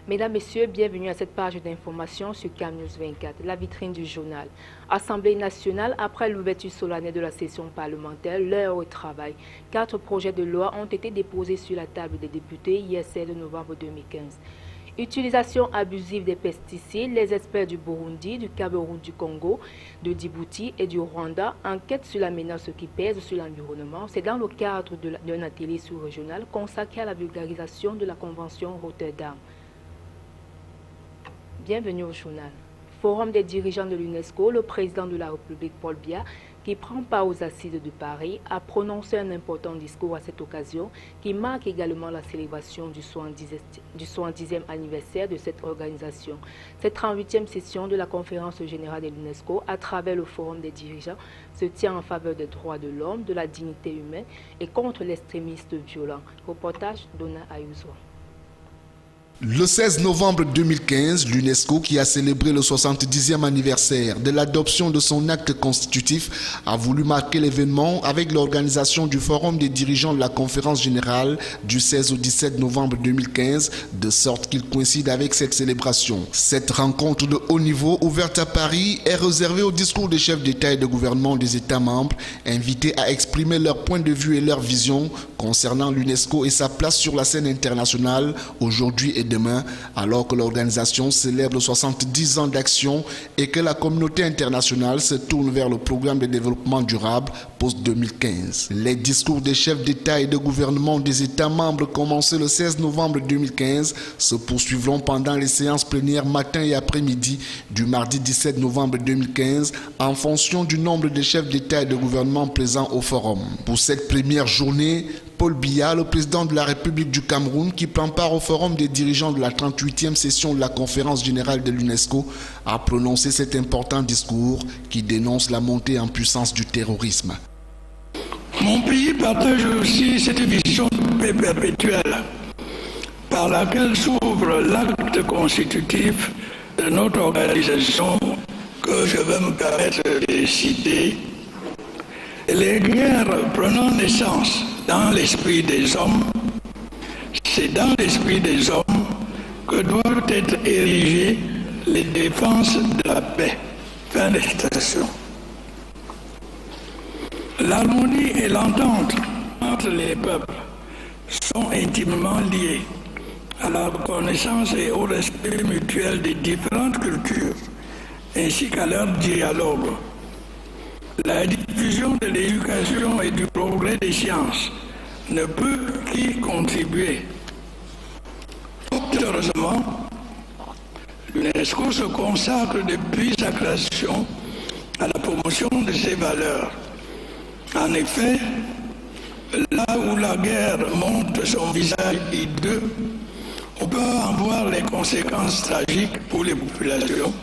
Mesdames, Messieurs, bienvenue à cette page d'information sur CamNews 24, la vitrine du journal. Assemblée nationale, après l'ouverture solennelle de la session parlementaire, l'heure au travail. 4 projets de loi ont été déposés sur la table des députés hier 16 novembre 2015. Utilisation abusive des pesticides, les experts du Burundi, du Cameroun, du Congo, de Djibouti et du Rwanda enquêtent sur la menace qui pèse sur l'environnement. C'est dans le cadre d'un atelier sous-régional consacré à la vulgarisation de la Convention Rotterdam. Bienvenue au journal. Forum des dirigeants de l'UNESCO, le président de la République, Paul Biya, qui prend part aux assises de Paris, a prononcé un important discours à cette occasion qui marque également la célébration du 70e anniversaire de cette organisation. Cette 38e session de la conférence générale de l'UNESCO, à travers le Forum des dirigeants, se tient en faveur des droits de l'homme, de la dignité humaine et contre l'extrémisme violent. Reportage Donna Ayuso. Le 16 novembre 2015, l'UNESCO, qui a célébré le 70e anniversaire de l'adoption de son acte constitutif, a voulu marquer l'événement avec l'organisation du Forum des dirigeants de la conférence générale du 16 au 17 novembre 2015, de sorte qu'il coïncide avec cette célébration. Cette rencontre de haut niveau, ouverte à Paris, est réservée au discours des chefs d'État et de gouvernement des États membres, invités à exprimer leur point de vue et leur vision concernant l'UNESCO et sa place sur la scène internationale aujourd'hui et demain, alors que l'organisation célèbre 70 ans d'action et que la communauté internationale se tourne vers le programme de développement durable post-2015. Les discours des chefs d'État et de gouvernement des États membres commencés le 16 novembre 2015 se poursuivront pendant les séances plénières matin et après-midi du mardi 17 novembre 2015 en fonction du nombre de chefs d'État et de gouvernement présents au forum. Pour cette première journée, Paul Biya, le président de la République du Cameroun, qui prend part au forum des dirigeants de la 38e session de la conférence générale de l'UNESCO, a prononcé cet important discours qui dénonce la montée en puissance du terrorisme. Mon pays partage aussi cette vision de paix perpétuelle par laquelle s'ouvre l'acte constitutif de notre organisation que je vais me permettre de citer. Les guerres prenant naissance dans l'esprit des hommes, c'est dans l'esprit des hommes que doivent être érigées les défenses de la paix. Fin de citation. L'harmonie et l'entente entre les peuples sont intimement liées à la reconnaissance et au respect mutuel des différentes cultures, ainsi qu'à leur dialogue. La diffusion de l'éducation et du progrès des sciences ne peut qu'y contribuer. Heureusement, l'UNESCO se consacre depuis sa création à la promotion de ces valeurs. En effet, là où la guerre montre son visage hideux, on peut en voir les conséquences tragiques pour les populations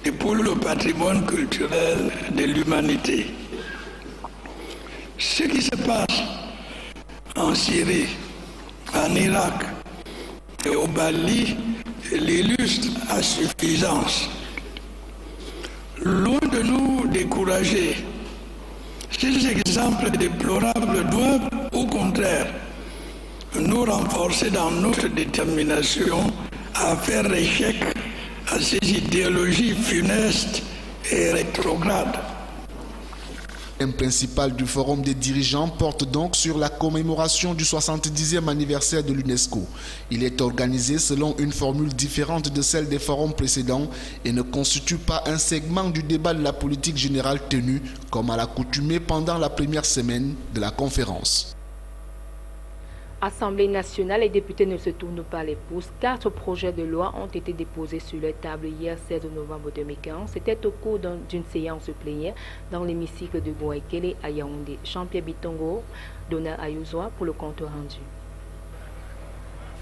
et pour le patrimoine culturel de l'humanité. Ce qui se passe en Syrie, en Irak et au Mali l'illustre à suffisance. Loin de nous décourager, ces exemples déplorables doivent, au contraire, nous renforcer dans notre détermination à faire échec à ces idéologies funestes et rétrogrades. Le thème principal du Forum des dirigeants porte donc sur la commémoration du 70e anniversaire de l'UNESCO. Il est organisé selon une formule différente de celle des forums précédents et ne constitue pas un segment du débat de la politique générale tenu, comme à l'accoutumée pendant la première semaine de la conférence. Assemblée nationale, les députés ne se tournent pas les pouces. 4 projets de loi ont été déposés sur les tables hier 16 novembre 2015. C'était au cours d'une séance plénière dans l'hémicycle de Gouaïkele à Yaoundé. Jean-Pierre Bitongo, Donna Ayuso pour le compte rendu.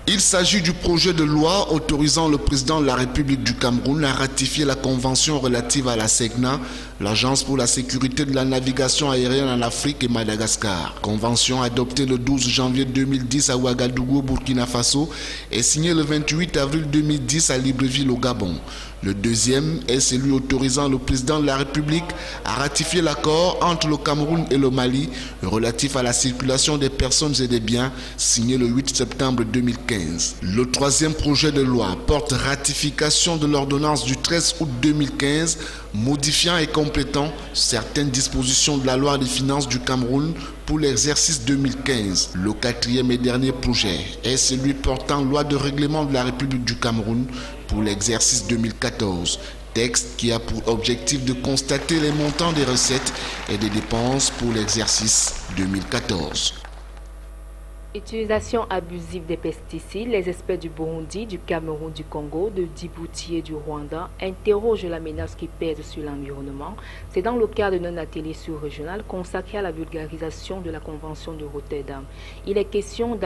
Il s'agit du projet de loi autorisant le président de la République du Cameroun à ratifier la convention relative à la SECNA, l'Agence pour la sécurité de la navigation aérienne en Afrique et Madagascar. Convention adoptée le 12 janvier 2010 à Ouagadougou, Burkina Faso et signée le 28 avril 2010 à Libreville au Gabon. Le deuxième est celui autorisant le président de la République à ratifier l'accord entre le Cameroun et le Mali relatif à la circulation des personnes et des biens signé le 8 septembre 2015. Le troisième projet de loi porte ratification de l'ordonnance du 13 août 2015 modifiant et complétant certaines dispositions de la loi des finances du Cameroun pour l'exercice 2015. Le quatrième et dernier projet est celui portant loi de règlement de la République du Cameroun pour l'exercice 2014, texte qui a pour objectif de constater les montants des recettes et des dépenses pour l'exercice 2014. Utilisation abusive des pesticides, les experts du Burundi, du Cameroun, du Congo, de Djibouti et du Rwanda interrogent la menace qui pèse sur l'environnement. C'est dans le cadre d'un atelier sous-régional consacré à la vulgarisation de la Convention de Rotterdam. Il est question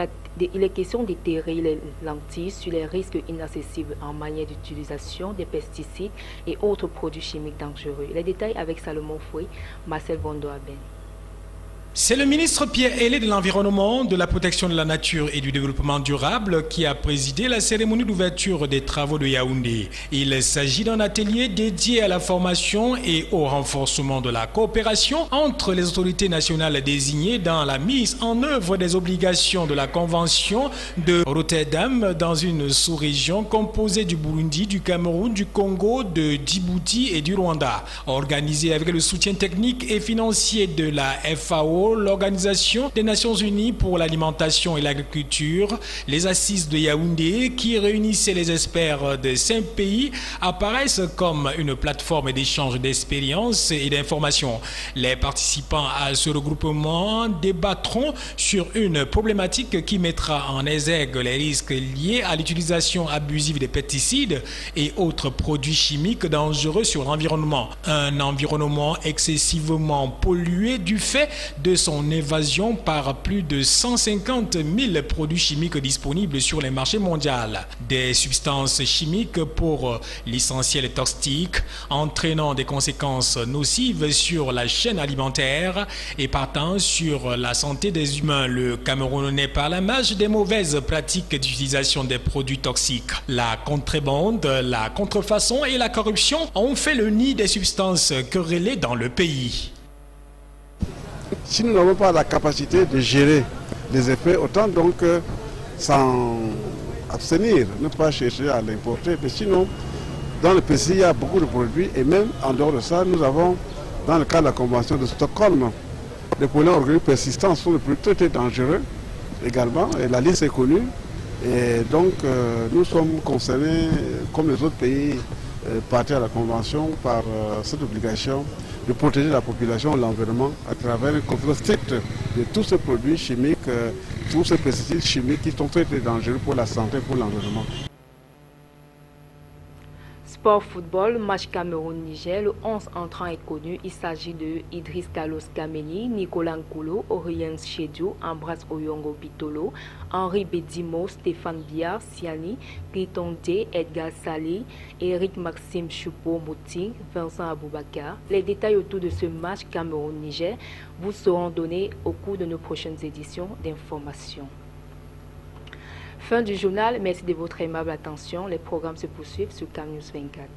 d'éclairer les lentilles sur les risques inaccessibles en matière d'utilisation des pesticides et autres produits chimiques dangereux. Les détails avec Salomon Fouy, Marcel Bondo-Aben. C'est le ministre Pierre Ailé de l'Environnement, de la Protection de la Nature et du Développement durable qui a présidé la cérémonie d'ouverture des travaux de Yaoundé. Il s'agit d'un atelier dédié à la formation et au renforcement de la coopération entre les autorités nationales désignées dans la mise en œuvre des obligations de la Convention de Rotterdam dans une sous-région composée du Burundi, du Cameroun, du Congo, de Djibouti et du Rwanda. Organisée avec le soutien technique et financier de la FAO, l'Organisation des Nations Unies pour l'alimentation et l'agriculture, les assises de Yaoundé, qui réunissaient les experts de 5 pays, apparaissent comme une plateforme d'échange d'expériences et d'informations. Les participants à ce regroupement débattront sur une problématique qui mettra en exergue les risques liés à l'utilisation abusive des pesticides et autres produits chimiques dangereux sur l'environnement. Un environnement excessivement pollué du fait de son évasion par plus de 150 000 produits chimiques disponibles sur les marchés mondiaux. Des substances chimiques pour l'essentiel toxiques, entraînant des conséquences nocives sur la chaîne alimentaire et partant sur la santé des humains. Le Cameroun n'est pas à la marge des mauvaises pratiques d'utilisation des produits toxiques. La contrebande, la contrefaçon et la corruption ont fait le nid des substances querellées dans le pays. Si nous n'avons pas la capacité de gérer les effets, autant donc s'en abstenir, ne pas chercher à l'importer. Mais sinon, dans le pays, il y a beaucoup de produits et même en dehors de ça, nous avons, dans le cadre de la Convention de Stockholm, les polluants organiques persistants sont les produits très dangereux également, et la liste est connue. Et donc, nous sommes concernés, comme les autres pays partis à la Convention, par cette obligation de protéger la population et l'environnement à travers un contrôle strict de tous ces produits chimiques, tous ces pesticides chimiques qui sont très dangereux pour la santé et pour l'environnement. Sport football, match Cameroun-Niger, le 11 entrant est connu. Il s'agit de Idriss Carlos Kameni, Nicolas Nkoulo, Orien Chedio, Ambras Oyongo Bitolo, Henri Bedimo, Stéphane Biard, Siani, Gritonde, Edgar Salé, Eric Maxime Choupo-Mouting, Vincent Aboubakar. Les détails autour de ce match Cameroun-Niger vous seront donnés au cours de nos prochaines éditions d'information. Fin du journal, merci de votre aimable attention. Les programmes se poursuivent sur CamNews 24.